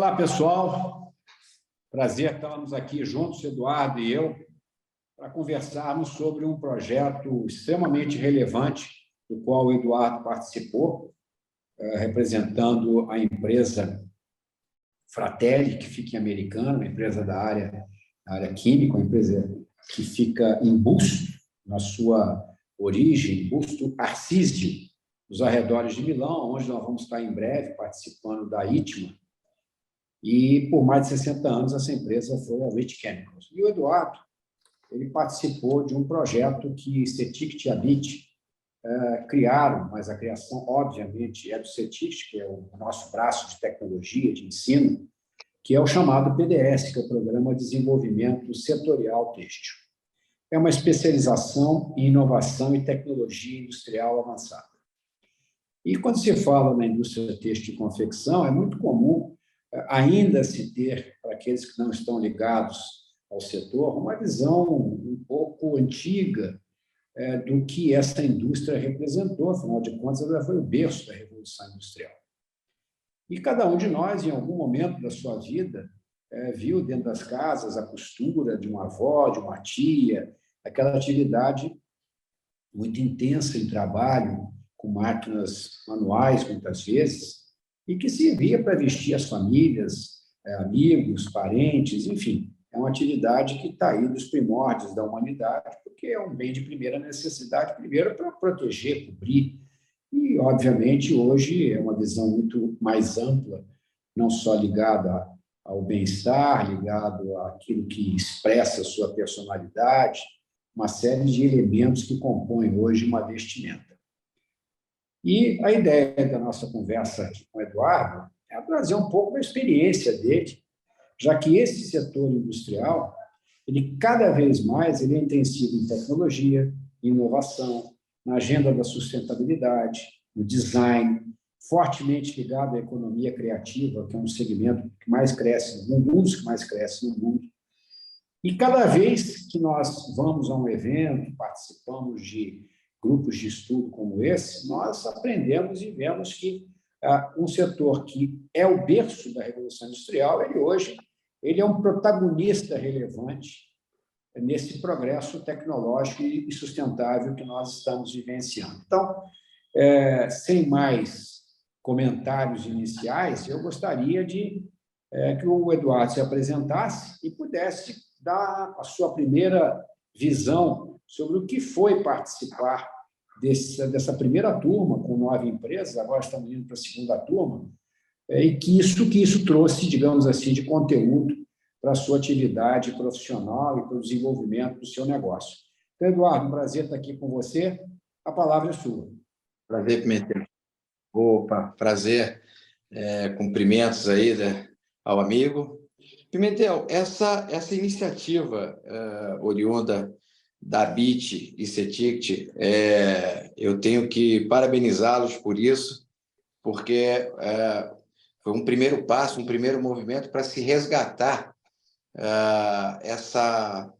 Olá, pessoal. Prazer estarmos aqui juntos, Eduardo e eu, para conversarmos sobre um projeto extremamente relevante, do qual o Eduardo participou, representando a empresa Fratelli, que fica em Americana, uma empresa da área química, uma empresa que fica em Busto, na sua origem, Busto Arsísio, nos arredores de Milão, onde nós vamos estar em breve participando da ITMA. E por mais de 60 anos essa empresa foi a Rich Chemicals. E o Eduardo, ele participou de um projeto que CETICT e a BIT criaram, mas a criação, obviamente, é do CETICT, que é o nosso braço de tecnologia, de ensino, que é o chamado PDS, que é o Programa de Desenvolvimento Setorial Têxtil. É uma especialização em inovação e tecnologia industrial avançada. E quando se fala na indústria têxtil e confecção, é muito comum ainda se ter, para aqueles que não estão ligados ao setor, uma visão um pouco antiga do que essa indústria representou. Afinal de contas, ela foi o berço da Revolução Industrial. E cada um de nós, em algum momento da sua vida, viu dentro das casas a costura de uma avó, de uma tia, aquela atividade muito intensa em trabalho, com máquinas manuais, muitas vezes, e que servia para vestir as famílias, amigos, parentes, enfim. É uma atividade que está aí dos primórdios da humanidade, porque é um bem de primeira necessidade, primeiro para proteger, cobrir. E, obviamente, hoje é uma visão muito mais ampla, não só ligada ao bem-estar, ligado àquilo que expressa a sua personalidade, uma série de elementos que compõem hoje uma vestimenta. E a ideia da nossa conversa aqui com o Eduardo é trazer um pouco da experiência dele, já que esse setor industrial, ele cada vez mais ele é intensivo em tecnologia, em inovação, na agenda da sustentabilidade, no design, fortemente ligado à economia criativa, que é um segmento que mais cresce no mundo, um dos que mais cresce no mundo. E cada vez que nós vamos a um evento, participamos de grupos de estudo como esse, nós aprendemos e vemos que um setor que é o berço da Revolução Industrial, ele é um protagonista relevante nesse progresso tecnológico e sustentável que nós estamos vivenciando. Então, sem mais comentários iniciais, eu gostaria de que o Eduardo se apresentasse e pudesse dar a sua primeira visão sobre o que foi participar dessa primeira turma, com 9 empresas, agora estamos indo para a segunda turma, e que isso trouxe, digamos assim, de conteúdo para a sua atividade profissional e para o desenvolvimento do seu negócio. Então, Eduardo, um prazer estar aqui com você. A palavra é sua. Prazer, Pimentel. Opa, prazer. Cumprimentos aí, né, ao amigo. Pimentel, essa iniciativa oriunda da BIT e CETICT, eu tenho que parabenizá-los por isso, porque foi um primeiro passo, um primeiro movimento para se resgatar essa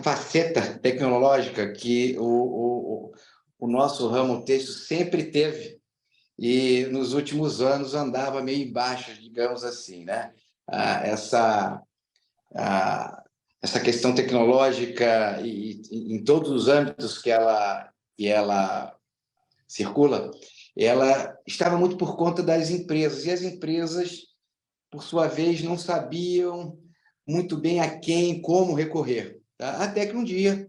faceta tecnológica que o nosso ramo têxtil sempre teve e nos últimos anos andava meio embaixo, digamos assim, né? Essa questão tecnológica e em todos os âmbitos que ela circula, ela estava muito por conta das empresas, e as empresas, por sua vez, não sabiam muito bem a quem, como recorrer. Tá? Até que um dia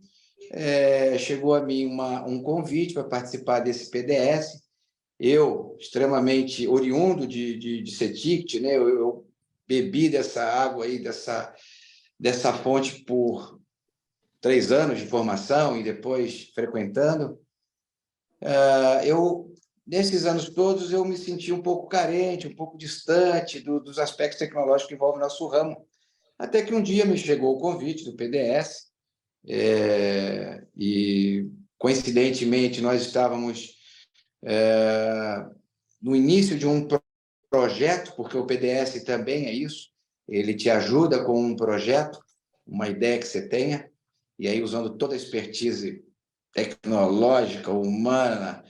chegou a mim um convite para participar desse PDS. Eu, extremamente oriundo de CETICT, né? Eu bebi dessa água aí, dessa fonte por 3 anos de formação e depois frequentando. Nesses anos todos, eu me senti um pouco carente, um pouco distante dos aspectos tecnológicos que envolvem o nosso ramo. Até que um dia me chegou o convite do PDS e, coincidentemente, nós estávamos no início de um projeto, porque o PDS também é isso, ele te ajuda com um projeto, uma ideia que você tenha, e aí usando toda a expertise tecnológica, humana,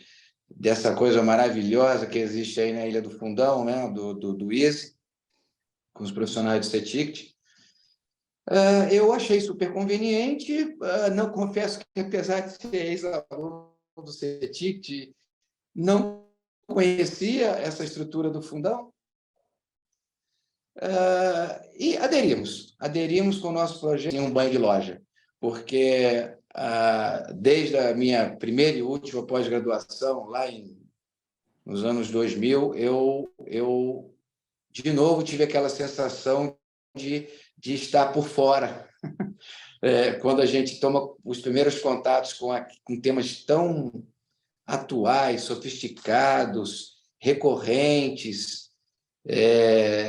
dessa coisa maravilhosa que existe aí na Ilha do Fundão, né? do ISE, com os profissionais do CETICT. Eu achei super conveniente, não confesso que, apesar de ser ex-aluno do CETICT, não conhecia essa estrutura do fundão, e aderimos com o nosso projeto em um banho de loja, porque desde a minha primeira e última pós-graduação, lá nos anos 2000, eu de novo tive aquela sensação de estar por fora. Quando a gente toma os primeiros contatos com temas tão atuais, sofisticados, recorrentes.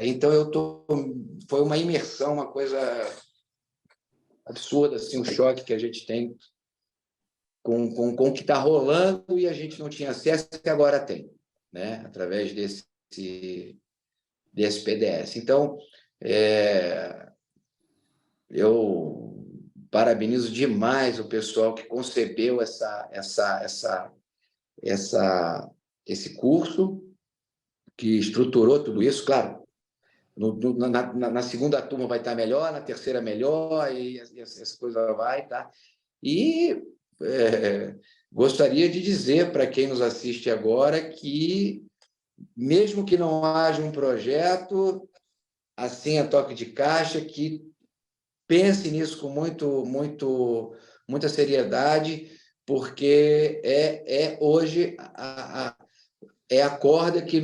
Então, foi uma imersão, uma coisa absurda, assim, um choque que a gente tem com o que está rolando e a gente não tinha acesso e agora tem, né? Através desse PDS. Então, eu parabenizo demais o pessoal que concebeu esse curso, que estruturou tudo isso. Claro, na segunda turma vai estar melhor, na terceira melhor, e essa coisa vai, tá? E gostaria de dizer para quem nos assiste agora que, mesmo que não haja um projeto assim a toque de caixa, que pense nisso com muita seriedade, porque hoje a corda que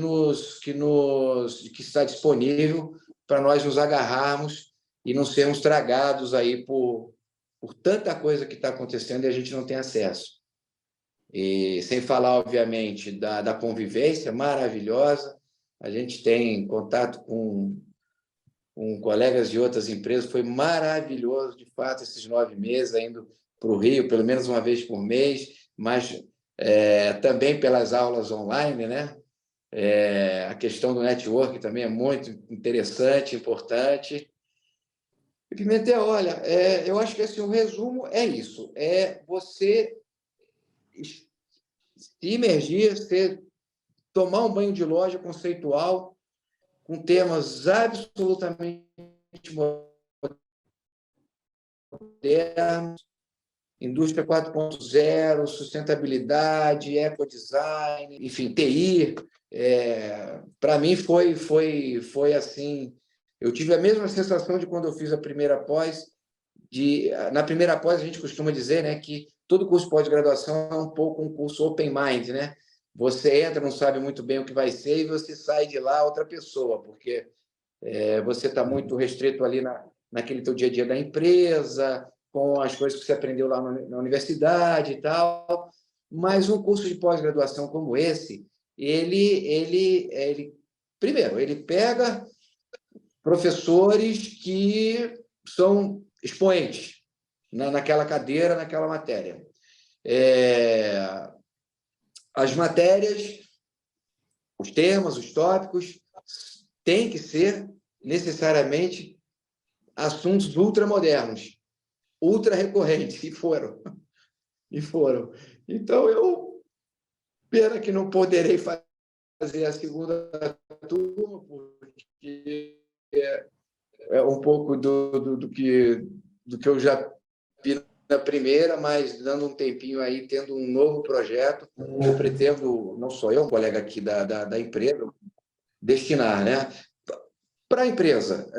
está disponível para nós nos agarrarmos e não sermos tragados aí por tanta coisa que está acontecendo e a gente não tem acesso. E sem falar, obviamente, da convivência maravilhosa. A gente tem contato com colegas de outras empresas, foi maravilhoso, de fato, esses 9 meses, indo para o Rio, pelo menos uma vez por mês, mas também pelas aulas online, né? A questão do network também é muito interessante, importante. E, Pimentel, olha, eu acho que assim, o resumo é isso, você se imergir, tomar um banho de loja conceitual, com temas absolutamente modernos, indústria 4.0, sustentabilidade, ecodesign, enfim, TI. Para mim foi assim, eu tive a mesma sensação de quando eu fiz a primeira pós. Na primeira pós, a gente costuma dizer, né, que todo curso de pós-graduação é um pouco um curso open mind, né? Você entra, não sabe muito bem o que vai ser e você sai de lá outra pessoa, porque você está muito restrito ali naquele teu dia a dia da empresa, com as coisas que você aprendeu lá na universidade e tal. Mas um curso de pós-graduação como esse, primeiro, ele pega professores que são expoentes naquela cadeira, naquela matéria. As matérias, os temas, os tópicos, têm que ser necessariamente assuntos ultramodernos, ultra recorrentes, e foram. Então, pena que não poderei fazer a segunda turma, porque é um pouco do que eu já vi na primeira, mas dando um tempinho aí, tendo um novo projeto, eu pretendo, não só eu, um colega aqui da empresa, destinar, né? Para a empresa,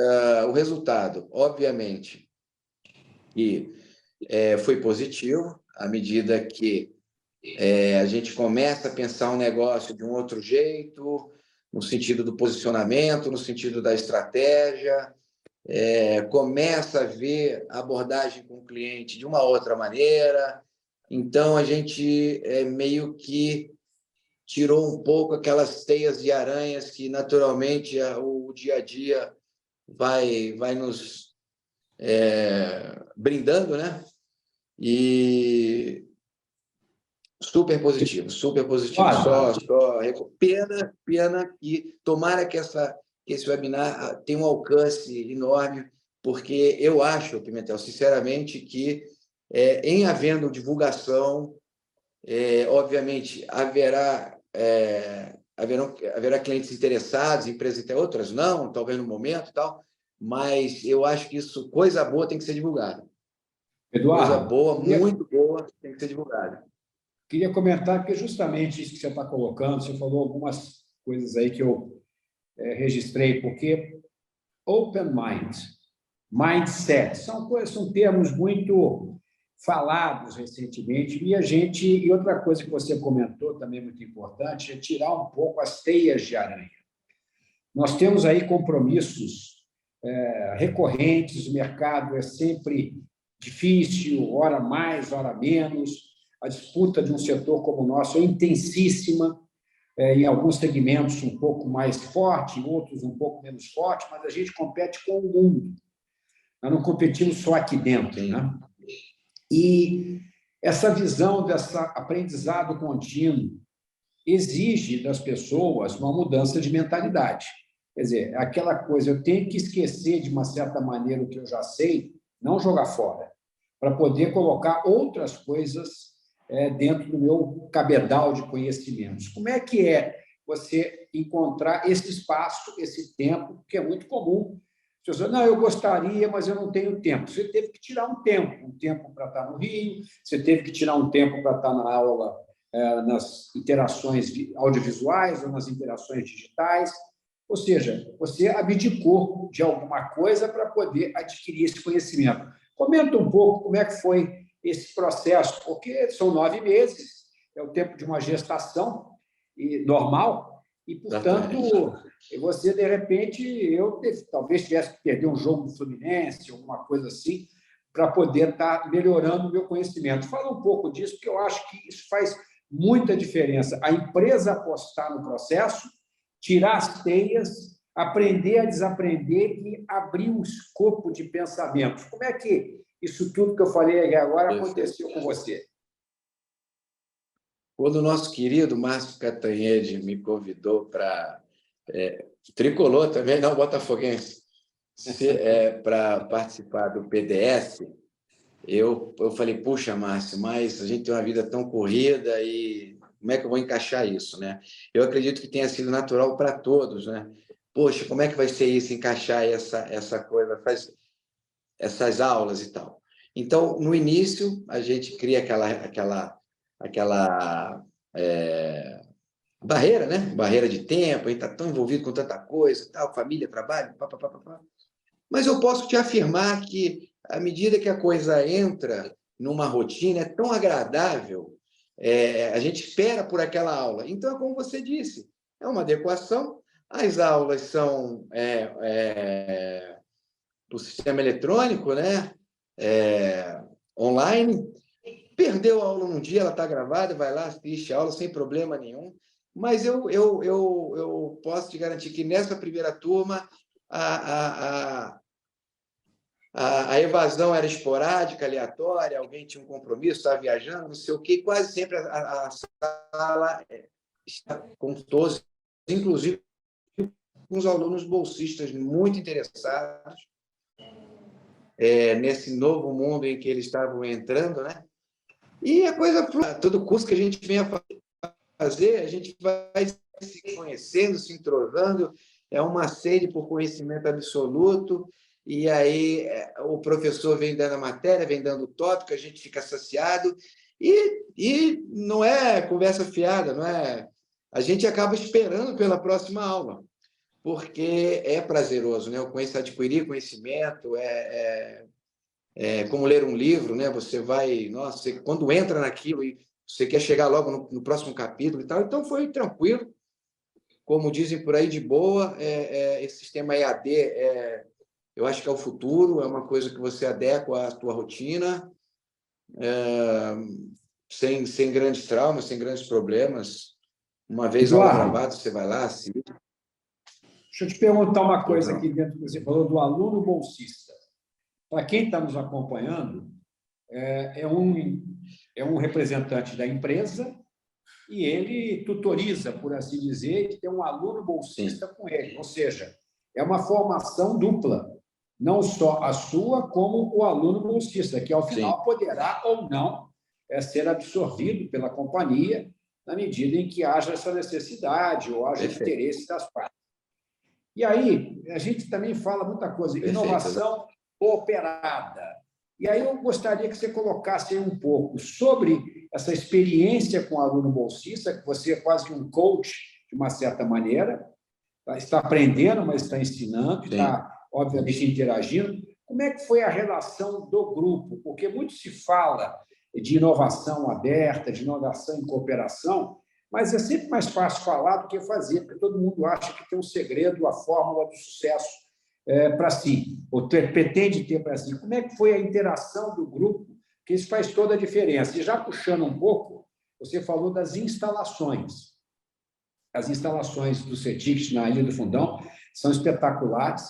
o resultado, obviamente, e foi positivo, à medida que a gente começa a pensar um negócio de um outro jeito, no sentido do posicionamento, no sentido da estratégia, começa a ver a abordagem com o cliente de uma outra maneira. Então, a gente meio que tirou um pouco aquelas teias de aranhas que, naturalmente, o dia a dia vai nos brindando, né? E super positivo. Olha, Pena que tomara que esse webinar tenha um alcance enorme, porque eu acho, Pimentel, sinceramente, que em havendo divulgação, obviamente haverá haverá clientes interessados, empresas até outras não, talvez no momento e tal, mas eu acho que isso, coisa boa tem que ser divulgada. Coisa Eduardo, boa, muito boa, tem que ser divulgada. queria comentar que justamente isso que você está colocando, você falou algumas coisas aí que eu registrei, porque open mind, mindset, são termos muito falados recentemente, e outra coisa que você comentou também muito importante é tirar um pouco as teias de aranha. Nós temos aí compromissos recorrentes, o mercado é sempre difícil, hora mais, hora menos, a disputa de um setor como o nosso é intensíssima, em alguns segmentos um pouco mais forte, em outros um pouco menos forte, mas a gente compete com o mundo. Nós não competimos só aqui dentro, né? E essa visão desse aprendizado contínuo exige das pessoas uma mudança de mentalidade. Quer dizer, aquela coisa, eu tenho que esquecer de uma certa maneira o que eu já sei, não jogar fora, para poder colocar outras coisas dentro do meu cabedal de conhecimentos. Como é que você encontrar esse espaço, esse tempo, que é muito comum? Você diz, não, eu gostaria, mas eu não tenho tempo. Você teve que tirar um tempo para estar no Rio, você teve que tirar um tempo para estar na aula, nas interações audiovisuais ou nas interações digitais. Ou seja, você abdicou de alguma coisa para poder adquirir esse conhecimento. Comenta um pouco como é que foi esse processo, porque são 9 meses, é o tempo de uma gestação normal, e, portanto, você, de repente, talvez tivesse que perder um jogo do Fluminense, alguma coisa assim, para poder estar melhorando o meu conhecimento. Fala um pouco disso, porque eu acho que isso faz muita diferença. A empresa apostar no processo, tirar as teias, aprender a desaprender e abrir um escopo de pensamentos. Como é que isso tudo que eu falei agora aconteceu com você? Quando o nosso querido Márcio Catanhede me convidou para... tricolor também, não botafoguense, para participar do PDS, eu falei, puxa, Márcio, mas a gente tem uma vida tão corrida e como é que eu vou encaixar isso, né? Eu acredito que tenha sido natural para todos, né? Poxa, como é que vai ser isso, encaixar essa coisa, essas aulas e tal? Então, no início, a gente cria aquela barreira, né? Barreira de tempo, a gente está tão envolvido com tanta coisa, tal, família, trabalho, pá. Mas eu posso te afirmar que, à medida que a coisa entra numa rotina, é tão agradável, a gente espera por aquela aula. Então, é como você disse, é uma adequação. As aulas são do sistema eletrônico, né? Online. Perdeu a aula num dia, ela está gravada, vai lá, assiste a aula sem problema nenhum. Mas eu posso te garantir que nessa primeira turma a evasão era esporádica, aleatória, alguém tinha um compromisso, estava viajando, não sei o quê, quase sempre a sala está com todos, inclusive com os alunos bolsistas muito interessados nesse novo mundo em que eles estavam entrando, né? E a coisa, todo curso que a gente venha fazer, a gente vai se conhecendo, se entrosando, é uma sede por conhecimento absoluto, e aí o professor vem dando a matéria, vem dando o tópico, a gente fica saciado, e não é conversa fiada, não é? A gente acaba esperando pela próxima aula, porque é prazeroso, né? Adquirir conhecimento, como ler um livro, né? Você vai, nossa, quando entra naquilo e você quer chegar logo no próximo capítulo e tal, então foi tranquilo, como dizem por aí, de boa. Esse sistema EAD, eu acho que é o futuro, é uma coisa que você adequa à tua rotina, sem grandes traumas, sem grandes problemas. Uma vez aula gravada, você vai lá, assiste. Deixa eu te perguntar uma coisa aqui dentro que você falou do aluno bolsista. Para quem está nos acompanhando, é um representante da empresa e ele tutoriza, por assim dizer, e tem um aluno bolsista com ele. Ou seja, é uma formação dupla, não só a sua, como o aluno bolsista, que, ao final, poderá ou não ser absorvido pela companhia na medida em que haja essa necessidade ou haja Perfeito. interesse das partes. E aí, a gente também fala muita coisa, Perfeito. inovação cooperada. E aí eu gostaria que você colocasse aí um pouco sobre essa experiência com o aluno bolsista, que você é quase um coach, de uma certa maneira, está aprendendo, mas está ensinando, está, obviamente, interagindo. Como é que foi a relação do grupo? Porque muito se fala de inovação aberta, de inovação em cooperação, mas é sempre mais fácil falar do que fazer, porque todo mundo acha que tem um segredo, a fórmula do sucesso para si, ou pretende ter para si. Como é que foi a interação do grupo? Que isso faz toda a diferença. E já puxando um pouco, você falou das instalações. As instalações do CETIC na Ilha do Fundão são espetaculares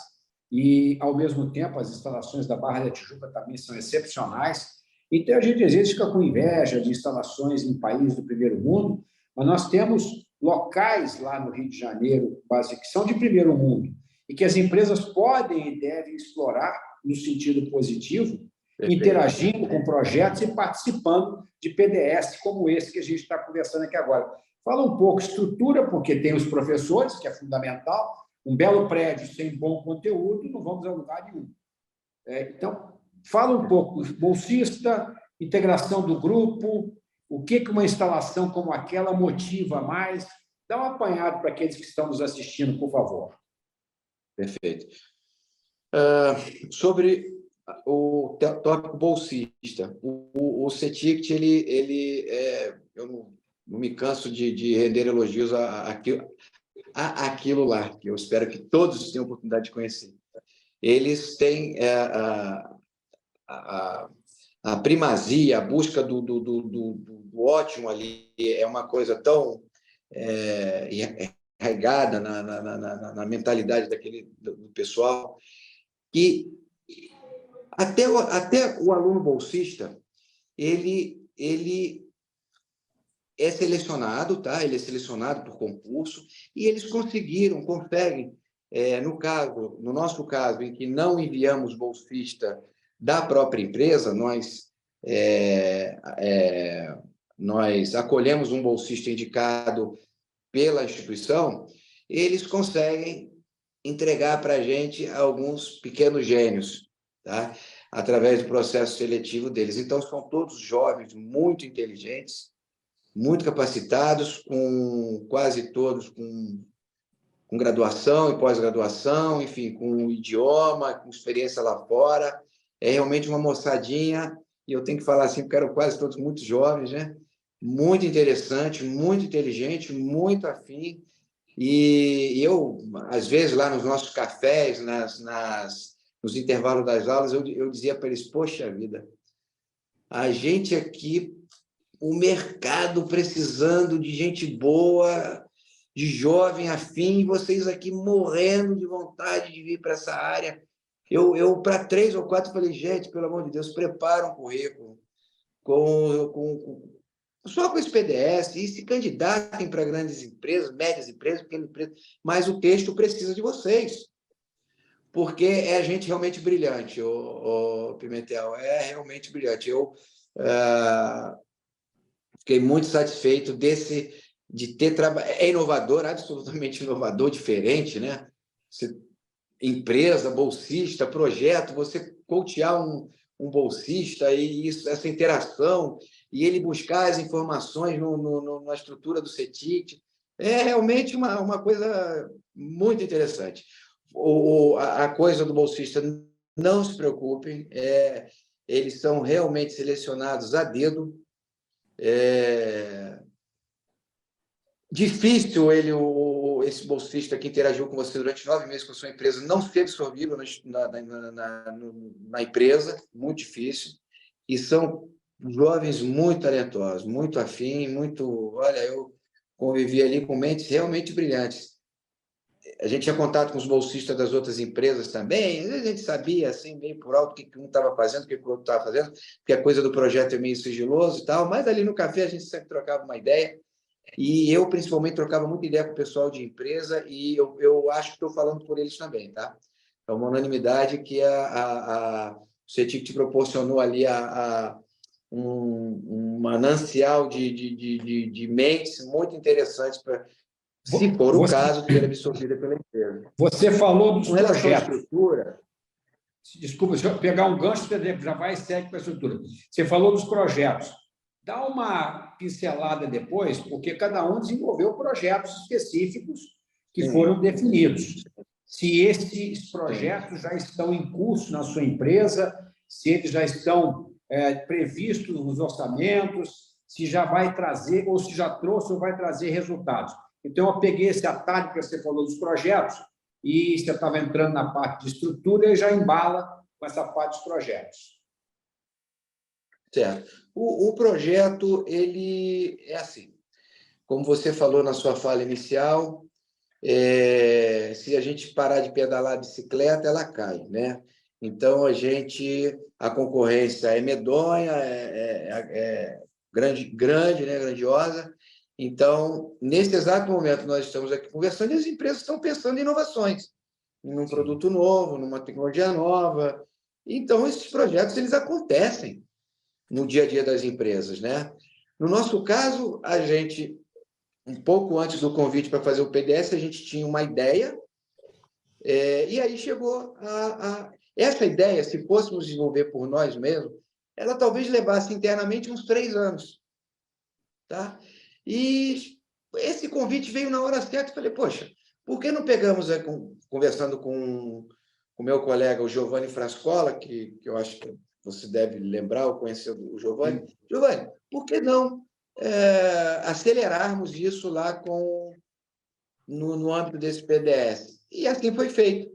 e, ao mesmo tempo, as instalações da Barra da Tijuca também são excepcionais. Então, a gente, às vezes, fica com inveja de instalações em países do primeiro mundo, mas nós temos locais lá no Rio de Janeiro, quase, que são de primeiro mundo e que as empresas podem e devem explorar no sentido positivo, interagindo com projetos e participando de PDS como esse que a gente está conversando aqui agora. Fala um pouco estrutura, porque tem os professores, que é fundamental, um belo prédio sem bom conteúdo, não vamos a lugar nenhum. Então, fala um pouco, bolsista, integração do grupo, o que uma instalação como aquela motiva mais. Dá um apanhado para aqueles que estão nos assistindo, por favor. Perfeito. Sobre o tópico bolsista, o CETIC, eu não me canso de render elogios àquilo lá, que eu espero que todos tenham oportunidade de conhecer. Eles têm a primazia, a busca do ótimo ali, é uma coisa tão arraigada na mentalidade do pessoal, que até o aluno bolsista, ele é selecionado, tá? Ele é selecionado por concurso, e eles conseguem, no nosso caso, em que não enviamos bolsista da própria empresa, nós acolhemos um bolsista indicado pela instituição, eles conseguem entregar para a gente alguns pequenos gênios, tá? Através do processo seletivo deles. Então, são todos jovens muito inteligentes, muito capacitados, quase todos com graduação e pós-graduação, enfim, com idioma, com experiência lá fora. É realmente uma moçadinha, e eu tenho que falar assim, porque eram quase todos muito jovens, né? Muito interessante, muito inteligente, muito afim. E eu, às vezes, lá nos nossos cafés, nos intervalos das aulas, eu dizia para eles, poxa vida, a gente aqui, o mercado precisando de gente boa, de jovem afim, e vocês aqui morrendo de vontade de vir para essa área. Eu para 3 ou 4, falei, gente, pelo amor de Deus, prepara um currículo só com esse PDS, e se candidatem para grandes empresas, médias empresas, pequenas empresas, mas o texto precisa de vocês, porque é gente realmente brilhante, o Pimentel, é realmente brilhante. Eu fiquei muito satisfeito de ter trabalhado. É inovador, absolutamente inovador, diferente, né? Empresa, bolsista, projeto, você coachear um bolsista e essa interação, e ele buscar as informações na estrutura do CETIC, é realmente uma coisa muito interessante. A coisa do bolsista, não se preocupem, eles são realmente selecionados a dedo. Difícil esse bolsista que interagiu com você durante 9 meses com a sua empresa não ser absorvido na empresa, muito difícil. E são jovens muito talentosos, muito afins, muito... Olha, eu convivi ali com mentes realmente brilhantes. A gente tinha contato com os bolsistas das outras empresas também, a gente sabia, assim, meio por alto, o que um estava fazendo, o que o outro estava fazendo, porque a coisa do projeto é meio sigiloso e tal, mas ali no café a gente sempre trocava uma ideia. E eu, principalmente, trocava muita ideia com o pessoal de empresa, e eu acho que estou falando por eles também, tá? É uma unanimidade que o CETIC te proporcionou ali um manancial de mentes muito interessantes para, se for o caso, ser absorvida pela empresa. Você falou dos Com relação à projetos. estrutura... Desculpa, se eu pegar um gancho, você já vai e segue para a estrutura. Você falou dos projetos. Dá uma pincelada depois, porque cada um desenvolveu projetos específicos que foram definidos. Se esses projetos já estão em curso na sua empresa, se eles já estão previstos nos orçamentos, se já vai trazer, ou se já trouxe ou vai trazer resultados. Então, eu peguei esse atalho que você falou dos projetos, e você estava entrando na parte de estrutura e já embala com essa parte dos projetos. Certo. O projeto, ele é assim, como você falou na sua fala inicial, se a gente parar de pedalar a bicicleta, ela cai, né? Então, a concorrência é medonha, grande, né? Grandiosa. Então, nesse exato momento, nós estamos aqui conversando e as empresas estão pensando em inovações, em um produto novo, numa tecnologia nova. Então, esses projetos, eles acontecem no dia a dia das empresas, né? No nosso caso, a gente, um pouco antes do convite para fazer o PDS, a gente tinha uma ideia, e aí chegou essa ideia, se fôssemos desenvolver por nós mesmos, ela talvez levasse internamente uns 3 anos. Tá? E esse convite veio na hora certa. Falei, poxa, por que não pegamos, conversando com o meu colega, o Giovanni Frascola, que eu acho que você deve lembrar ou conhecer o Giovanni. Giovanni, por que não acelerarmos isso lá no âmbito desse PDS? E assim foi feito.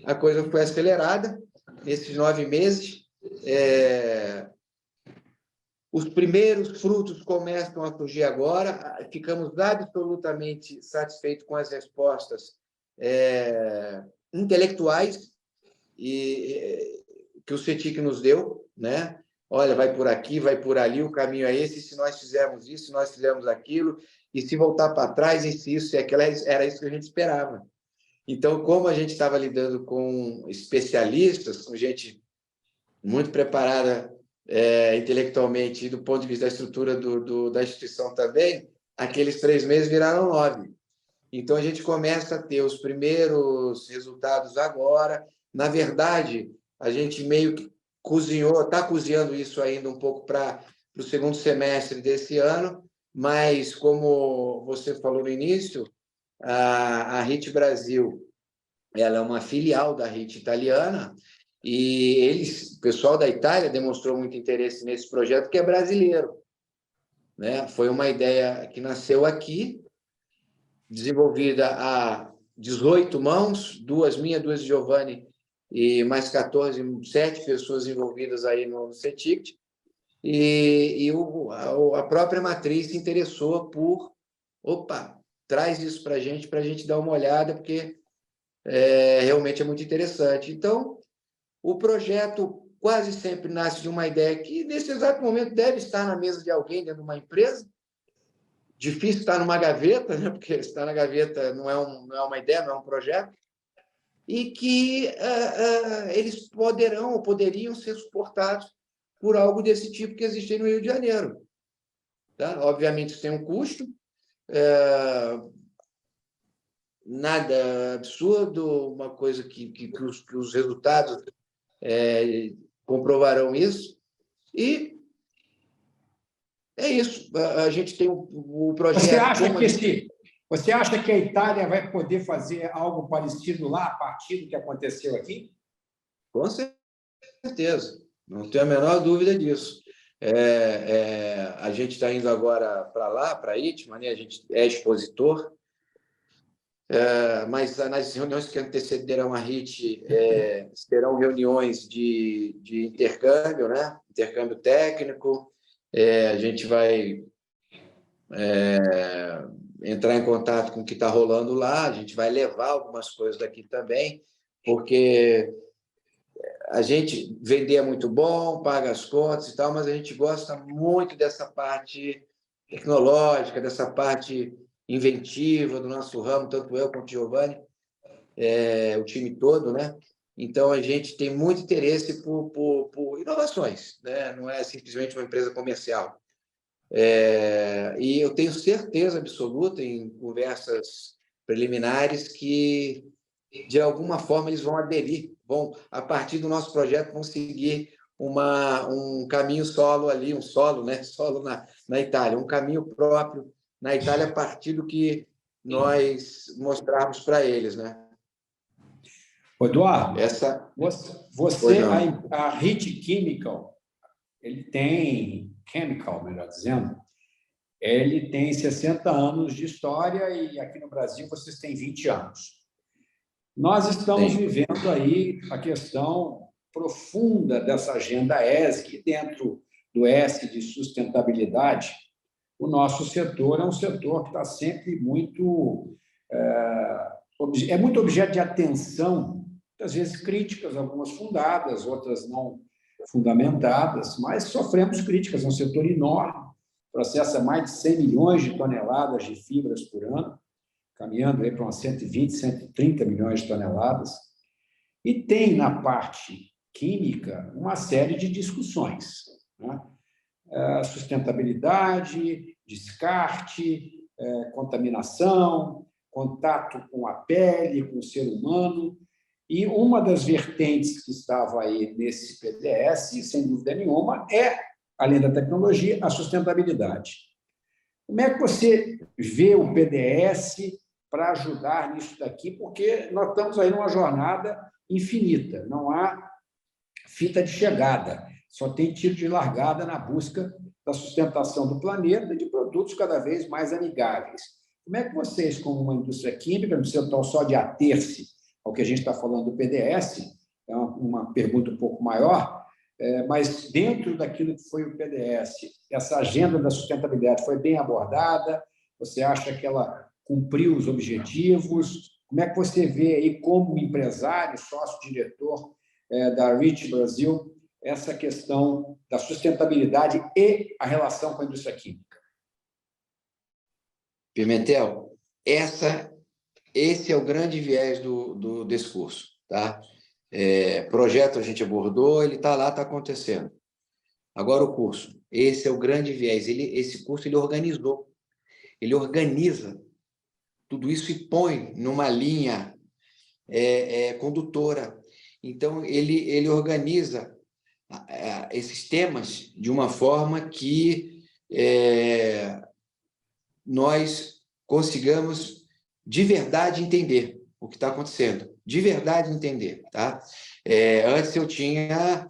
A coisa foi acelerada nesses 9 meses. Os primeiros frutos começam a surgir agora. Ficamos absolutamente satisfeitos com as respostas intelectuais que o CETIC nos deu, né? Olha, vai por aqui, vai por ali, o caminho é esse, se nós fizermos isso, se nós fizermos aquilo, e se voltar para trás, e se isso e aquilo, era isso que a gente esperava. Então, como a gente estava lidando com especialistas, com gente muito preparada intelectualmente e do ponto de vista da estrutura da instituição também, aqueles 3 meses viraram 9. Então, a gente começa a ter os primeiros resultados agora. Na verdade, a gente meio que está cozinhando isso ainda um pouco para o segundo semestre desse ano, mas, como você falou no início, a HIT Brasil, ela é uma filial da HIT italiana, e o pessoal da Itália demonstrou muito interesse nesse projeto, que é brasileiro, né? Foi uma ideia que nasceu aqui, desenvolvida a 18 mãos, 2 minhas, 2 de Giovanni, e mais 14, 7 pessoas envolvidas aí no CETIC, e a própria matriz se interessou por, traz isso para a gente dar uma olhada, porque realmente é muito interessante. Então, o projeto quase sempre nasce de uma ideia que, nesse exato momento, deve estar na mesa de alguém dentro de uma empresa. Difícil estar numa gaveta, né? Porque estar na gaveta não é uma ideia, não é um projeto. E que eles poderão ou poderiam ser suportados por algo desse tipo que existe no Rio de Janeiro. Tá? Obviamente, isso tem um custo. Nada absurdo, uma coisa que os resultados comprovarão isso. E é isso. A gente tem o projeto... Você acha que a Itália vai poder fazer algo parecido lá, a partir do que aconteceu aqui? Com certeza. Não tenho a menor dúvida disso. A gente está indo agora para lá, para a ITMA, né? A gente é expositor, mas nas reuniões que antecederão a HIT serão reuniões de intercâmbio, né? Intercâmbio técnico. A gente vai entrar em contato com o que está rolando lá, a gente vai levar algumas coisas daqui também, porque a gente vender é muito bom, paga as contas e tal, mas a gente gosta muito dessa parte tecnológica, dessa parte inventiva do nosso ramo, tanto eu quanto o Giovanni, o time todo, né? Então, a gente tem muito interesse por inovações, né? Não é simplesmente uma empresa comercial. E eu tenho certeza absoluta, em conversas preliminares, que, de alguma forma, eles vão aderir, a partir do nosso projeto, vão seguir um caminho solo ali, um solo, né? Solo na Itália, um caminho próprio na Itália, a partir do que nós mostrarmos para eles, né? Eduardo, Pois você, não. a Hit Chemical, melhor dizendo, ele tem 60 anos de história e aqui no Brasil vocês têm 20 anos. Nós estamos vivendo aí a questão profunda dessa agenda ESG, dentro do S de sustentabilidade. O nosso setor é um setor que está sempre muito muito objeto de atenção, às vezes críticas, algumas fundadas, outras não fundamentadas, mas sofremos críticas. É um setor enorme, processa mais de 100 milhões de toneladas de fibras por ano, caminhando aí para umas 120, 130 milhões de toneladas. E tem, na parte química, uma série de discussões, né? Sustentabilidade, descarte, contaminação, contato com a pele, com o ser humano. E uma das vertentes que estava aí nesse PDS, sem dúvida nenhuma, é, além da tecnologia, a sustentabilidade. Como é que você vê o PDS para ajudar nisso daqui? Porque nós estamos aí numa jornada infinita, não há fita de chegada, só tem tiro de largada na busca da sustentação do planeta e de produtos cada vez mais amigáveis. Como é que vocês, como uma indústria química, não precisam só de ater-se ao que a gente está falando do PDS, é uma pergunta um pouco maior, mas dentro daquilo que foi o PDS, essa agenda da sustentabilidade foi bem abordada? Você acha que ela cumpriu os objetivos? Como é que você vê aí, como empresário, sócio-diretor da Rich Brasil, essa questão da sustentabilidade e a relação com a indústria química? Pimentel, esse é o grande viés desse curso, tá? Projeto a gente abordou, ele está lá, está acontecendo. Agora o curso, esse é o grande viés. Esse curso ele organiza tudo isso e põe numa linha condutora. Então, ele organiza esses temas de uma forma que nós consigamos de verdade entender o que está acontecendo, de verdade entender, tá? Antes eu tinha...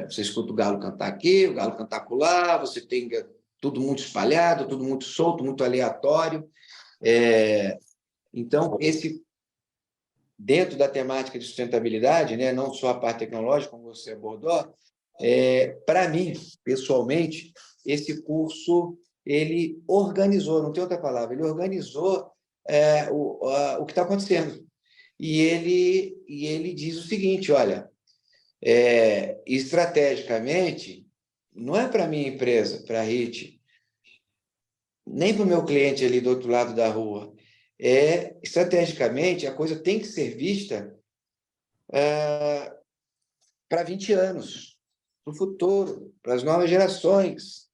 você escuta o galo cantar aqui, o galo cantar acolá, você tem tudo muito espalhado, tudo muito solto, muito aleatório. Então, dentro da temática de sustentabilidade, né, não só a parte tecnológica, como você abordou, para mim, pessoalmente, esse curso ele organizou, não tem outra palavra, ele organizou o que está acontecendo. E ele diz o seguinte, olha, estrategicamente, não é para a minha empresa, para a HIT, nem para o meu cliente ali do outro lado da rua. Estrategicamente, a coisa tem que ser vista para 20 anos, para o futuro, para as novas gerações.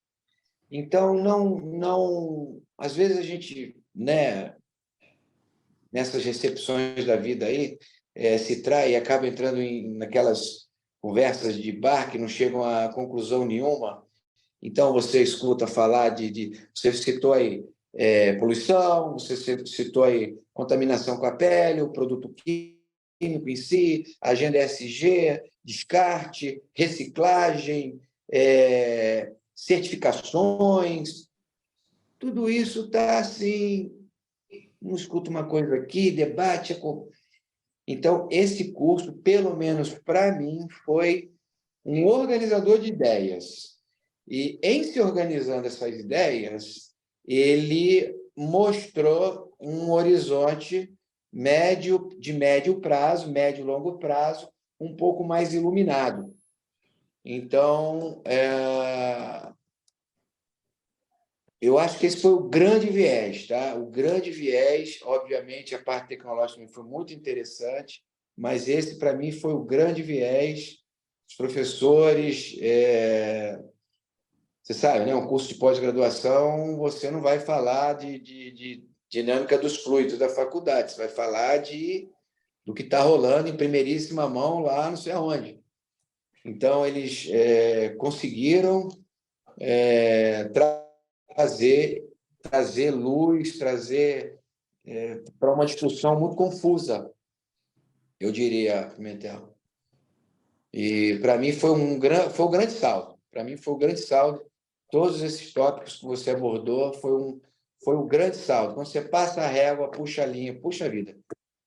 Então, não, às vezes a gente, né, nessas recepções da vida aí, se trai e acaba entrando naquelas conversas de bar que não chegam a conclusão nenhuma. Então, você escuta falar você citou aí poluição, você citou aí contaminação com a pele, o produto químico em si, agenda ESG, descarte, reciclagem, certificações. Tudo isso está assim, um escuta uma coisa aqui, debate. Então, esse curso, pelo menos para mim, foi um organizador de ideias. E, em se organizando essas ideias, ele mostrou um horizonte de médio prazo, médio e longo prazo, um pouco mais iluminado. Então, eu acho que esse foi o grande viés, tá? O grande viés, obviamente, a parte tecnológica foi muito interessante, mas esse, para mim, foi o grande viés. Os professores, você sabe, né? Um curso de pós-graduação, você não vai falar de dinâmica dos fluidos da faculdade, você vai falar do que está rolando em primeiríssima mão lá não sei aonde. Então, eles conseguiram trazer luz, trazer para uma discussão muito confusa, eu diria, Pimentel. E, para mim, foi o grande saldo. Para mim, foi o grande saldo. Todos esses tópicos que você abordou foi um grande saldo. Quando você passa a régua, puxa a linha, puxa a vida.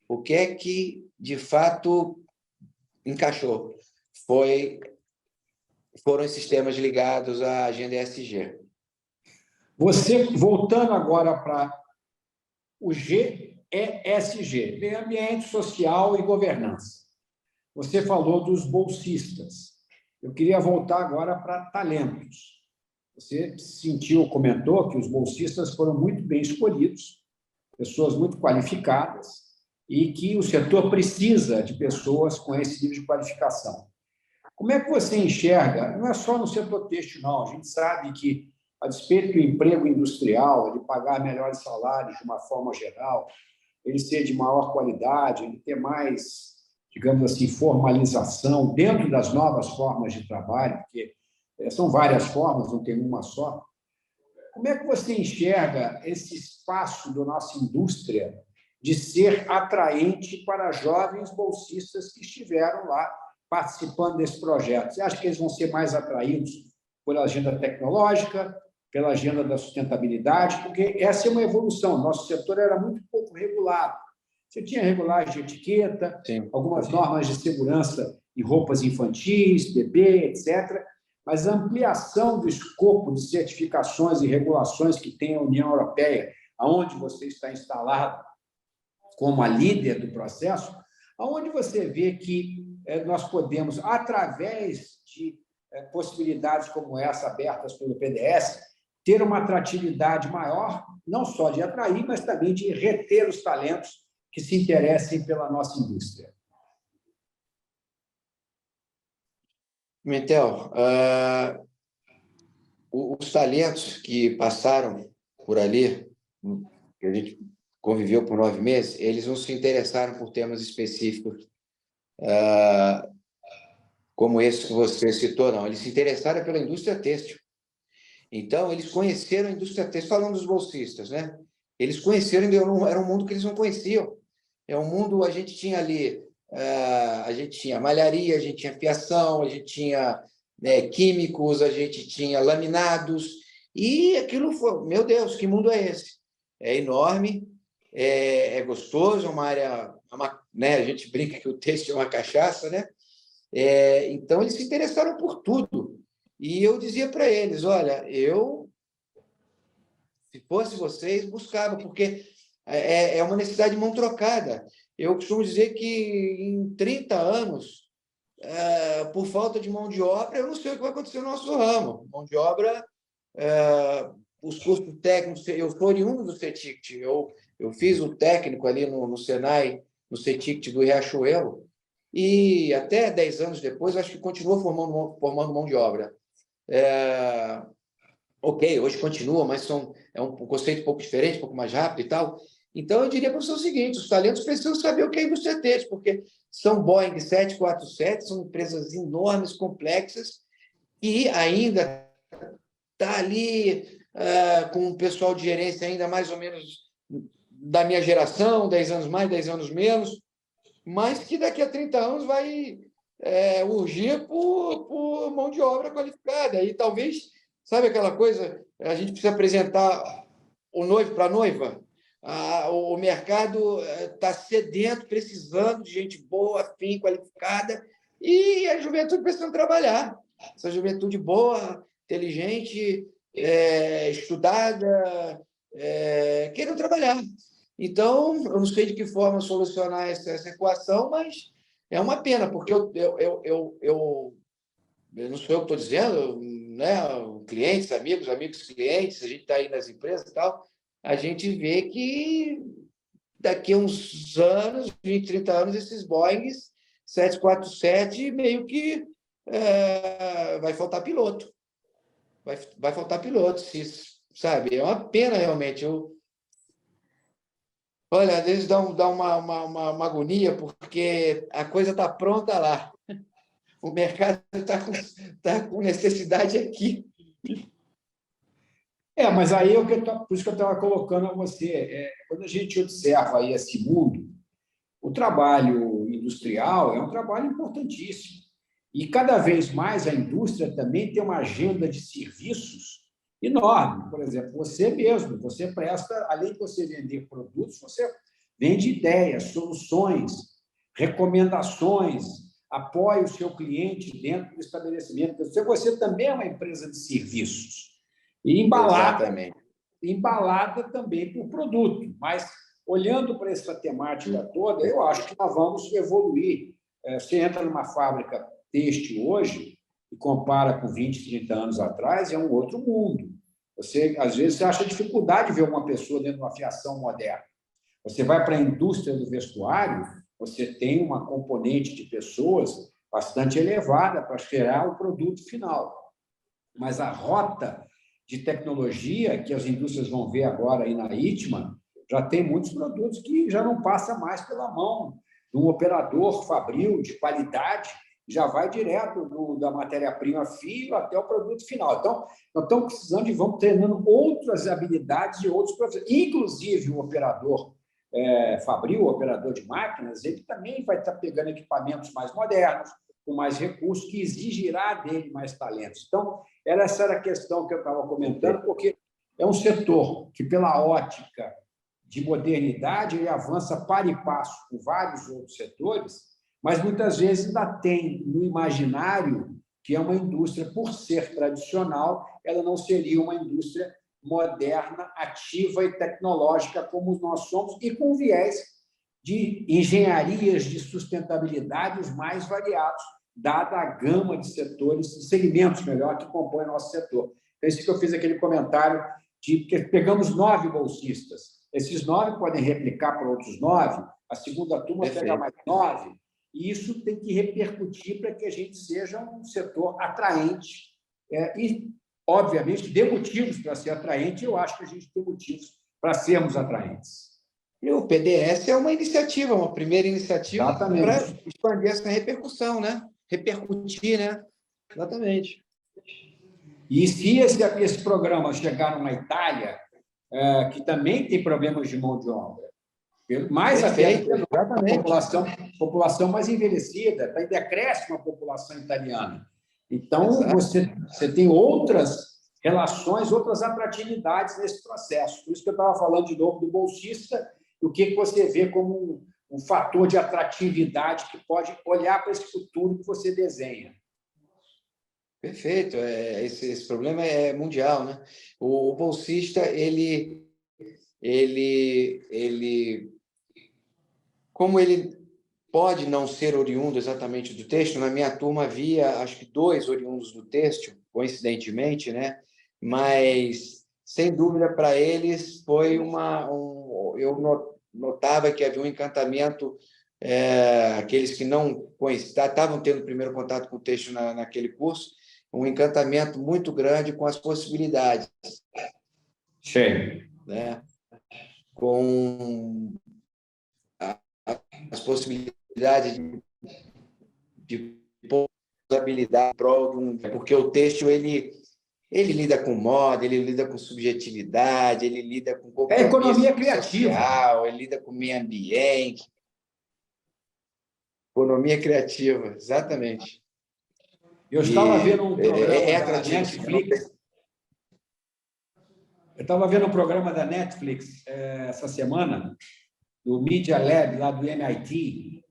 O que é que, de fato, encaixou? Foram esses temas ligados à agenda ESG. Você, voltando agora para o GESG, Meio Ambiente, Social e Governança. Você falou dos bolsistas. Eu queria voltar agora para talentos. Você sentiu, comentou que os bolsistas foram muito bem escolhidos, pessoas muito qualificadas, e que o setor precisa de pessoas com esse nível de qualificação. Como é que você enxerga, não é só no setor têxtil, não, a gente sabe que, a despeito do emprego industrial, ele pagar melhores salários de uma forma geral, ele ser de maior qualidade, ele ter mais, digamos assim, formalização dentro das novas formas de trabalho, porque são várias formas, não tem uma só. Como é que você enxerga esse espaço da nossa indústria de ser atraente para jovens bolsistas que estiveram lá participando desse projeto? Você acha que eles vão ser mais atraídos pela agenda tecnológica, pela agenda da sustentabilidade? Porque essa é uma evolução. Nosso setor era muito pouco regulado. Você tinha regulagem de etiqueta, Sim. algumas normas de segurança em roupas infantis, bebê, etc., mas a ampliação do escopo de certificações e regulações que tem a União Europeia, aonde você está instalado como a líder do processo, aonde você vê que nós podemos, através de possibilidades como essa abertas pelo PDS, ter uma atratividade maior, não só de atrair, mas também de reter os talentos que se interessem pela nossa indústria. Pimentel, os talentos que passaram por ali, que a gente conviveu por 9 meses, eles não se interessaram por temas específicos, como esse que você citou, não. Eles se interessaram pela indústria têxtil. Então, eles conheceram a indústria têxtil, falando dos bolsistas, né? Eles conheceram, era um mundo que eles não conheciam. É um mundo, a gente tinha ali, a gente tinha malharia, a gente tinha fiação, a gente tinha químicos, a gente tinha laminados, e aquilo foi, meu Deus, que mundo é esse? É enorme, é gostoso, é uma área, né? A gente brinca que o têxtil é uma cachaça, né? Então, eles se interessaram por tudo. E eu dizia para eles, olha, se fosse vocês, buscava, porque é uma necessidade de mão trocada. Eu costumo dizer que em 30 anos, por falta de mão de obra, eu não sei o que vai acontecer no nosso ramo. Mão de obra, os cursos técnicos, eu sou oriundo do CETICT, eu fiz o técnico ali no Senai, no CETICT do Riachuelo, e até 10 anos depois, acho que continua formando mão de obra. Ok, hoje continua, mas é um conceito um pouco diferente, um pouco mais rápido e tal. Então, eu diria para você o seguinte, os talentos precisam saber o que é indústria têxtil, porque são Boeing 747, são empresas enormes, complexas, e ainda está ali com um pessoal de gerência ainda mais ou menos da minha geração, 10 anos mais, 10 anos menos, mas que daqui a 30 anos vai urgir por mão de obra qualificada. E talvez, sabe aquela coisa, a gente precisa apresentar o noivo para a noiva, o mercado está sedento, precisando de gente boa, afim, qualificada, e a juventude precisando trabalhar. Essa juventude boa, inteligente, estudada, querendo trabalhar. Então, eu não sei de que forma solucionar essa equação, mas é uma pena, porque eu não sou eu que estou dizendo, né? Clientes, amigos clientes, a gente está aí nas empresas e tal, a gente vê que daqui a uns anos, 20, 30 anos, esses Boeings 747 meio que vai faltar piloto. Vai faltar piloto, sabe? É uma pena, realmente. Olha, às vezes dá uma agonia, porque a coisa está pronta lá. O mercado está com necessidade aqui. Mas aí por isso que eu estava colocando a você. Quando a gente observa aí esse mundo, o trabalho industrial é um trabalho importantíssimo. E cada vez mais a indústria também tem uma agenda de serviços enorme. Por exemplo, você mesmo, você presta, além de você vender produtos, você vende ideias, soluções, recomendações, apoia o seu cliente dentro do estabelecimento. Você também é uma empresa de serviços. E embalada também por produto. Mas, olhando para essa temática toda, eu acho que nós vamos evoluir. Você entra numa fábrica têxtil hoje e compara com 20, 30 anos atrás, é um outro mundo. Às vezes, você acha dificuldade de ver uma pessoa dentro de uma fiação moderna. Você vai para a indústria do vestuário, você tem uma componente de pessoas bastante elevada para gerar o produto final. Mas a rota de tecnologia que as indústrias vão ver agora aí na ITMA, já tem muitos produtos que já não passa mais pela mão de um operador fabril de qualidade, já vai direto da matéria-prima fio até o produto final. Então, nós estamos precisando e vamos treinando outras habilidades de outros profissionais. Inclusive, o operador fabril, o operador de máquinas, ele também vai estar pegando equipamentos mais modernos, com mais recursos, que exigirá dele mais talentos. Então, essa era a questão que eu estava comentando, porque é um setor que, pela ótica de modernidade, ele avança par e passo com vários outros setores, mas muitas vezes ainda tem no imaginário que é uma indústria, por ser tradicional, ela não seria uma indústria moderna, ativa e tecnológica como nós somos, e com viés de engenharias de sustentabilidade os mais variados, dada a gama de setores, de segmentos, melhor, que compõem o nosso setor. É isso que eu fiz aquele comentário de que pegamos 9 bolsistas. Esses 9 podem replicar para outros 9, a segunda turma pega mais 9, e isso tem que repercutir para que a gente seja um setor atraente e, obviamente, dê motivos para ser atraente, eu acho que a gente tem motivos para sermos atraentes. E o PDS é uma iniciativa, uma primeira iniciativa para expandir essa repercussão, né? Repercutir, né? Exatamente. E se esse programa chegar numa Itália, que também tem problemas de mão de obra, mais até a população mais envelhecida, está em decréscimo a população italiana. Então, você tem outras relações, outras atratividades nesse processo. Por isso que eu estava falando de novo do bolsista, o que você vê como um fator de atratividade que pode olhar para esse futuro que você desenha. Perfeito. Esse problema é mundial, né? O bolsista, como ele pode não ser oriundo exatamente do têxtil, na minha turma havia, acho que 2 oriundos do têxtil, coincidentemente, né? Mas, sem dúvida, para eles foi eu notava que havia um encantamento, aqueles que não estavam tendo o primeiro contato com o têxtil naquele curso, um encantamento muito grande com as possibilidades. Sim. Né? Com as possibilidades de habilidade porque o têxtil ele lida com moda, ele lida com subjetividade, ele lida com compromisso economia criativa, social, ele lida com meio ambiente. Economia criativa, exatamente. Eu estava vendo um programa da Netflix. Eu estava vendo um programa da Netflix essa semana, do Media Lab, lá do MIT,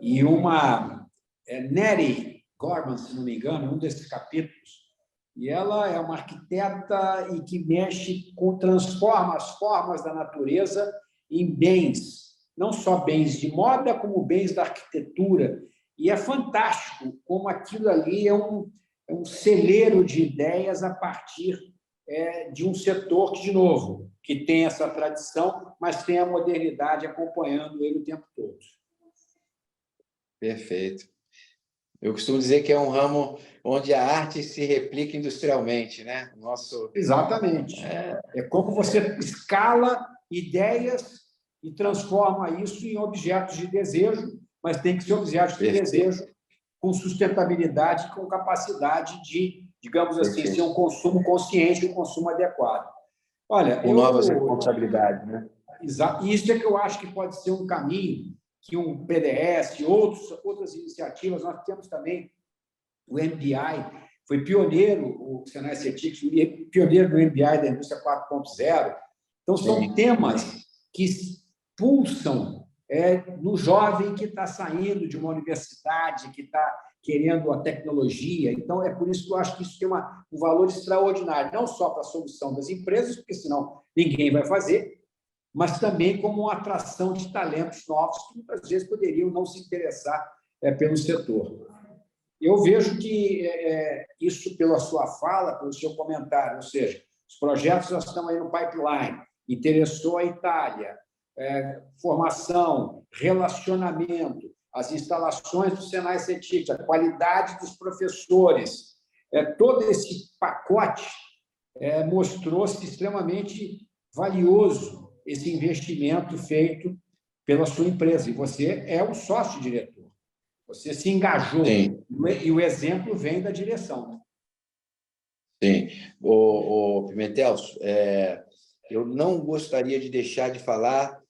e uma Nettie Gorman, se não me engano, um desses capítulos, e ela é uma arquiteta e que transforma as formas da natureza em bens, não só bens de moda, como bens da arquitetura. E é fantástico como aquilo ali é um celeiro de ideias a partir de um setor que, de novo, que tem essa tradição, mas tem a modernidade acompanhando ele o tempo todo. Perfeito. Eu costumo dizer que é um ramo onde a arte se replica industrialmente, né? Exatamente. É como você escala ideias e transforma isso em objetos de desejo, mas tem que ser objetos de desejo com sustentabilidade, com capacidade de, digamos assim, ser um consumo consciente, um consumo adequado. Olha, com novas responsabilidades, né? Exato. Isso é que eu acho que pode ser um caminho que um PDS, outras iniciativas, nós temos também o MBI, foi pioneiro, o Senai CETIC, pioneiro do MBI da indústria 4.0. Então, são temas que pulsam no jovem que está saindo de uma universidade, que está querendo a tecnologia. Então, é por isso que eu acho que isso tem um valor extraordinário, não só para a solução das empresas, porque senão ninguém vai fazer, mas também como uma atração de talentos novos que muitas vezes poderiam não se interessar pelo setor. Eu vejo que isso, pela sua fala, pelo seu comentário, ou seja, os projetos já estão aí no pipeline, interessou a Itália, formação, relacionamento, as instalações do Senai CETIC, a qualidade dos professores, todo esse pacote mostrou-se extremamente valioso, esse investimento feito pela sua empresa. E você é o sócio-diretor. Você se engajou. Sim. E o exemplo vem da direção. Né? Sim. O Pimentel, eu não gostaria de deixar de falar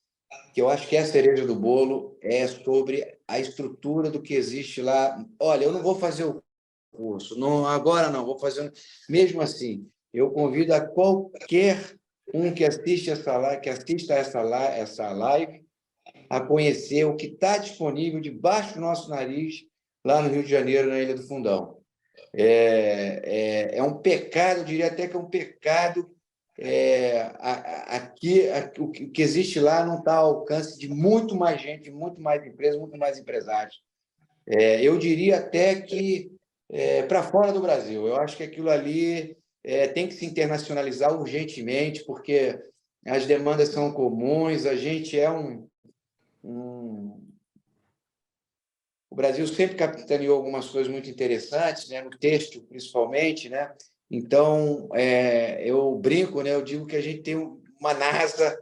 que eu acho que a cereja do bolo é sobre a estrutura do que existe lá. Olha, eu não vou fazer o curso, não, agora não, vou fazer... Mesmo assim, eu convido a qualquer um que assista essa live a conhecer o que está disponível debaixo do nosso nariz lá no Rio de Janeiro, na Ilha do Fundão. É um pecado, eu diria até que é um pecado. O que existe lá não está ao alcance de muito mais gente, de muito mais empresas, muito mais empresários. Eu diria até que para fora do Brasil. Eu acho que aquilo ali tem que se internacionalizar urgentemente, porque as demandas são comuns, a gente O Brasil sempre capitaneou algumas coisas muito interessantes, né? No têxtil, principalmente, né? Então, eu brinco, né? Eu digo que a gente tem uma NASA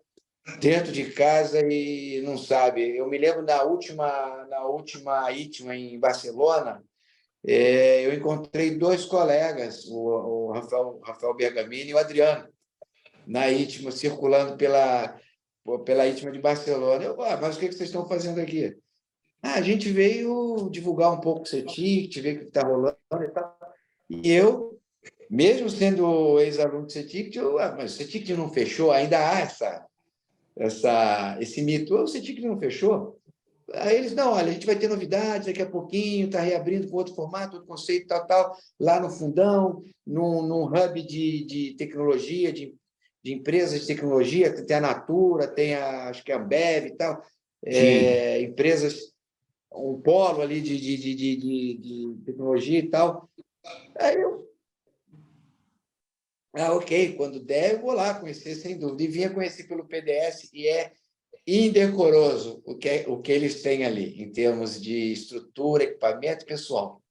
dentro de casa e não sabe. Eu me lembro na última ITMA em Barcelona, eu encontrei dois colegas, o Rafael Bergamini e o Adriano, na ITMA, circulando pela ITMA de Barcelona. Mas o que vocês estão fazendo aqui? A gente veio divulgar um pouco o CETIC, ver o que está rolando e tal. E eu, mesmo sendo ex-aluno do CETIC, mas o CETIC não fechou, ainda há esse mito. O CETIC não fechou? Aí eles, não, olha, a gente vai ter novidades daqui a pouquinho, está reabrindo com outro formato, outro conceito, tal, lá no Fundão, num hub de tecnologia, de empresas de tecnologia, tem a Natura, tem acho que a Ambev e tal, empresas, um polo ali de tecnologia e tal. Aí eu, ok, quando der, eu vou lá conhecer, sem dúvida. E vinha conhecer pelo PDS, e é indecoroso o que eles têm ali, em termos de estrutura, equipamento pessoal.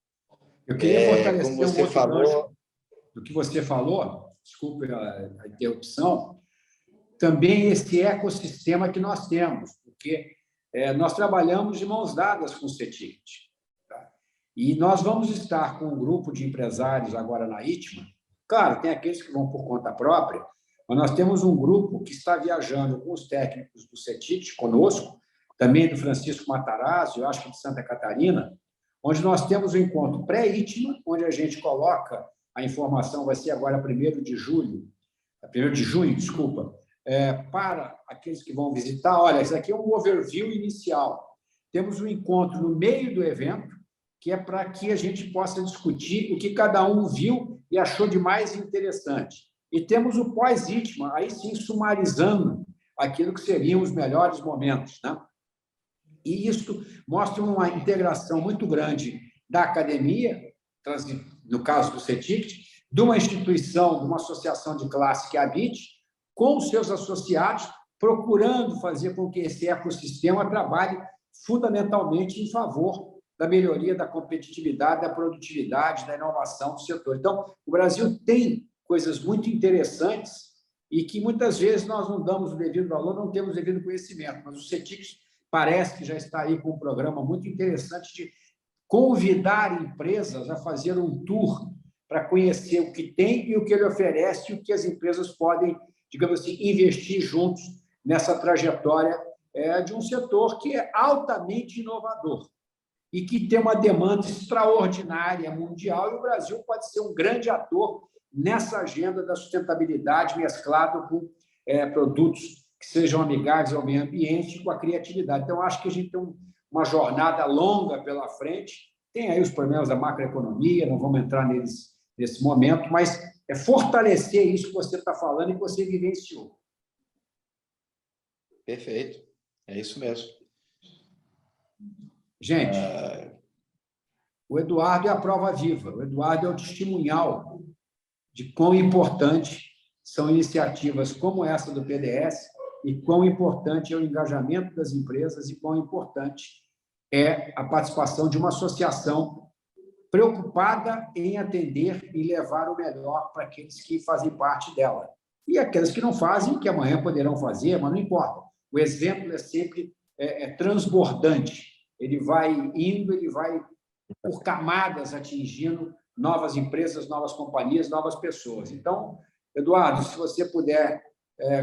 Eu queria fortalecer como você falou do que você falou, desculpe a interrupção, também esse ecossistema que nós temos, porque nós trabalhamos de mãos dadas com o CETIC. Tá? E nós vamos estar com um grupo de empresários agora na ITMA. Claro, tem aqueles que vão por conta própria, mas nós temos um grupo que está viajando com os técnicos do CETIC conosco, também do Francisco Matarazzo, eu acho que de Santa Catarina, onde nós temos um encontro pré-ITMA, onde a gente coloca a informação, vai ser agora 1º de junho, desculpa, para aqueles que vão visitar. Olha, isso aqui é um overview inicial. Temos um encontro no meio do evento, que é para que a gente possa discutir o que cada um viu e achou de mais interessante. E temos o pós-ITMA, aí sim sumarizando aquilo que seriam os melhores momentos. Né? E isso mostra uma integração muito grande da academia, no caso do CETIC, de uma instituição, de uma associação de classe que é a BIT, com os seus associados, procurando fazer com que esse ecossistema trabalhe fundamentalmente em favor da melhoria da competitividade, da produtividade, da inovação do setor. Então, o Brasil tem coisas muito interessantes e que muitas vezes nós não damos o devido valor, não temos o devido conhecimento, mas o CETIC parece que já está aí com um programa muito interessante de convidar empresas a fazer um tour para conhecer o que tem e o que ele oferece e o que as empresas podem, digamos assim, investir juntos nessa trajetória de um setor que é altamente inovador e que tem uma demanda extraordinária mundial, e o Brasil pode ser um grande ator nessa agenda da sustentabilidade mesclado com produtos que sejam amigáveis ao meio ambiente e com a criatividade. Então, acho que a gente tem uma jornada longa pela frente. Tem aí os problemas da macroeconomia, não vamos entrar neles nesse momento, mas é fortalecer isso que você está falando e que você vivenciou. Perfeito, é isso mesmo. Gente, o Eduardo é a prova viva, o Eduardo é o testemunhal de quão importante são iniciativas como essa do PDS e quão importante é o engajamento das empresas e quão importante é a participação de uma associação preocupada em atender e levar o melhor para aqueles que fazem parte dela. E aqueles que não fazem, que amanhã poderão fazer, mas não importa. O exemplo é sempre transbordante. Ele vai indo, ele vai por camadas atingindo novas empresas, novas companhias, novas pessoas. Então, Eduardo, se você puder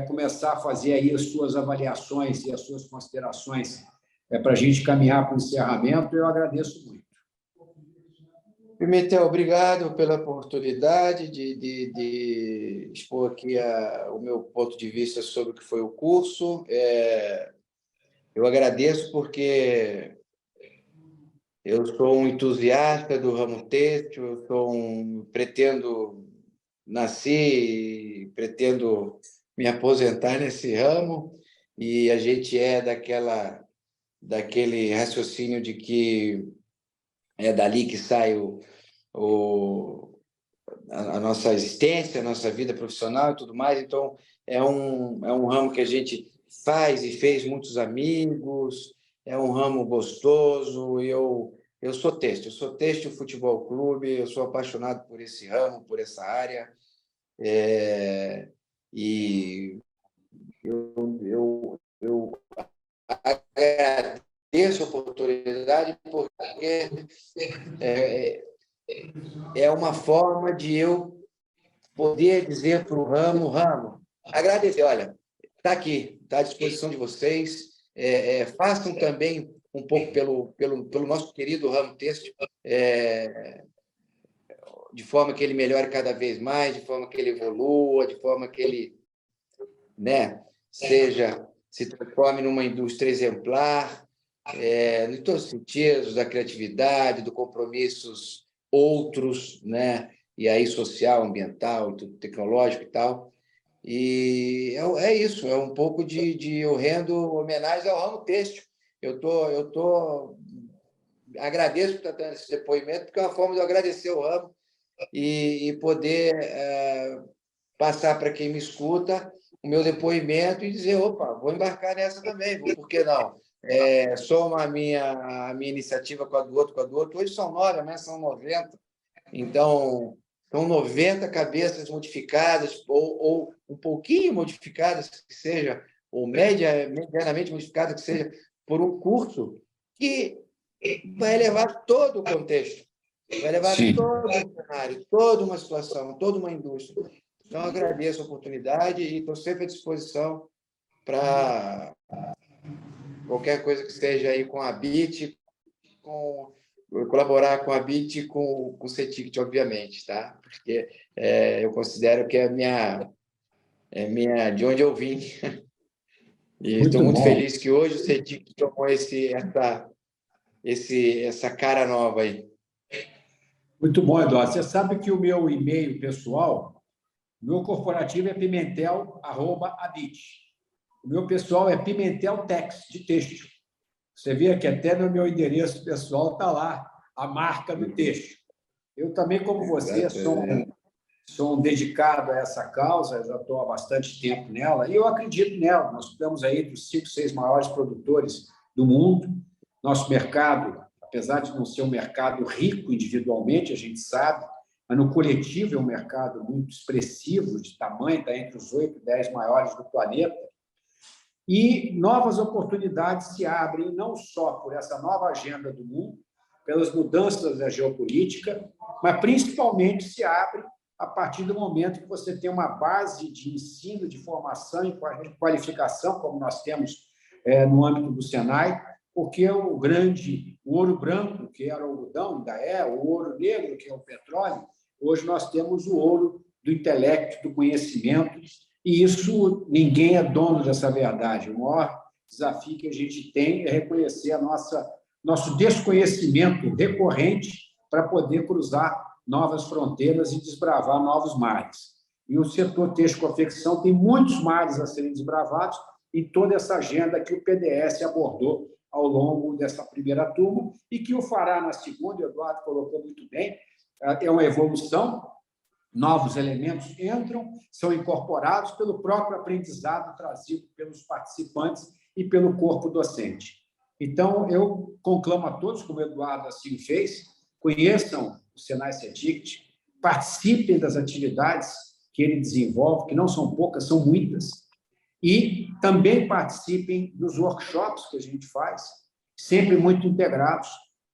começar a fazer aí as suas avaliações e as suas considerações para a gente caminhar para o encerramento, eu agradeço muito. Pimentel, obrigado pela oportunidade de expor aqui o meu ponto de vista sobre o que foi o curso. Eu agradeço porque eu sou um entusiasta do ramo têxtil, nasci e pretendo me aposentar nesse ramo, e a gente é daquele raciocínio de que é dali que sai a nossa existência, a nossa vida profissional e tudo mais. Então, é um ramo que a gente faz e fez muitos amigos, é um ramo gostoso. E eu sou têxtil futebol clube, eu sou apaixonado por esse ramo, por essa área, e eu agradeço a oportunidade, porque é uma forma de eu poder dizer para o ramo, agradecer, olha, está aqui, está à disposição de vocês, façam também um pouco pelo nosso querido ramo têxtil, de forma que ele melhore cada vez mais, de forma que ele evolua, de forma que ele se transforme numa indústria exemplar, em todos os sentidos, da criatividade, do compromissos outros, e aí social, ambiental, tecnológico e tal. E é isso, é um pouco de eu rendo homenagem ao ramo têxtil. Eu agradeço por estar dando esse depoimento, porque é uma forma de eu agradecer o ramo e poder passar para quem me escuta o meu depoimento e dizer, opa, vou embarcar nessa também, por que não? Soma a minha iniciativa com a do outro. Hoje são 9, amanhã são 90. Então, são 90 cabeças modificadas, ou um pouquinho modificadas, que seja, ou medianamente modificadas, que seja, por um curso que vai levar todo o contexto, vai levar todo um cenário, toda uma situação, toda uma indústria. Então, eu agradeço a oportunidade e estou sempre à disposição para qualquer coisa que esteja aí com a BIT, colaborar com a BIT e com o CETIC, obviamente, tá? Porque eu considero que é de onde eu vim. E estou muito feliz que hoje o CETIC tomou essa cara nova aí. Muito bom, Eduardo. Você sabe que o meu e-mail pessoal, o meu corporativo é pimentel@abit. O meu pessoal é pimenteltex, de texto. Você vê que até no meu endereço pessoal está lá a marca do texto. Eu também, como você, sou um dedicado a essa causa, já estou há bastante tempo nela, e eu acredito nela. Nós estamos aí entre os 5, 6 maiores produtores do mundo. Nosso mercado, apesar de não ser um mercado rico individualmente, a gente sabe, mas no coletivo é um mercado muito expressivo de tamanho, está entre os 8, 10 maiores do planeta. E novas oportunidades se abrem não só por essa nova agenda do mundo, pelas mudanças da geopolítica, mas principalmente se abre a partir do momento que você tem uma base de ensino, de formação e qualificação, como nós temos no âmbito do Senai, porque o ouro branco, que era o algodão, ainda é, o ouro negro, que é o petróleo, hoje nós temos o ouro do intelecto, do conhecimento, e isso ninguém é dono dessa verdade. O maior desafio que a gente tem é reconhecer nosso desconhecimento recorrente para poder cruzar novas fronteiras e desbravar novos mares. E o setor têxtil e confecção tem muitos mares a serem desbravados em toda essa agenda que o PDS abordou ao longo dessa primeira turma e que o fará na segunda, o Eduardo colocou muito bem, é uma evolução, novos elementos entram, são incorporados pelo próprio aprendizado trazido pelos participantes e pelo corpo docente. Então, eu conclamo a todos, como o Eduardo assim fez, conheçam o Senai CETICT, participem das atividades que ele desenvolve, que não são poucas, são muitas, e também participem dos workshops que a gente faz, sempre muito integrados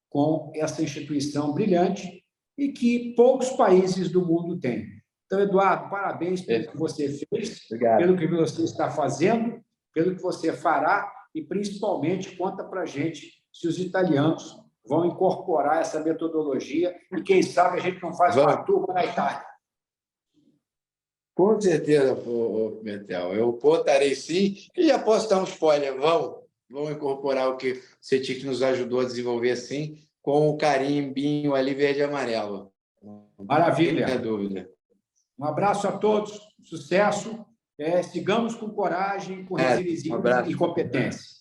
com essa instituição brilhante e que poucos países do mundo têm. Então, Eduardo, parabéns pelo que você fez, Obrigado. pelo que você está fazendo, pelo que você fará e, principalmente, conta para a gente se os italianos vão incorporar essa metodologia e, quem sabe, a gente não faz uma turma na Itália. Com certeza, Pimentel. Eu botarei sim e já posso dar um spoiler. Vão incorporar o que o CETIC nos ajudou a desenvolver assim, com o carimbinho ali verde e amarelo. Maravilha. Não tem dúvida. Um abraço a todos, sucesso. Sigamos com coragem, com resiliência e competência.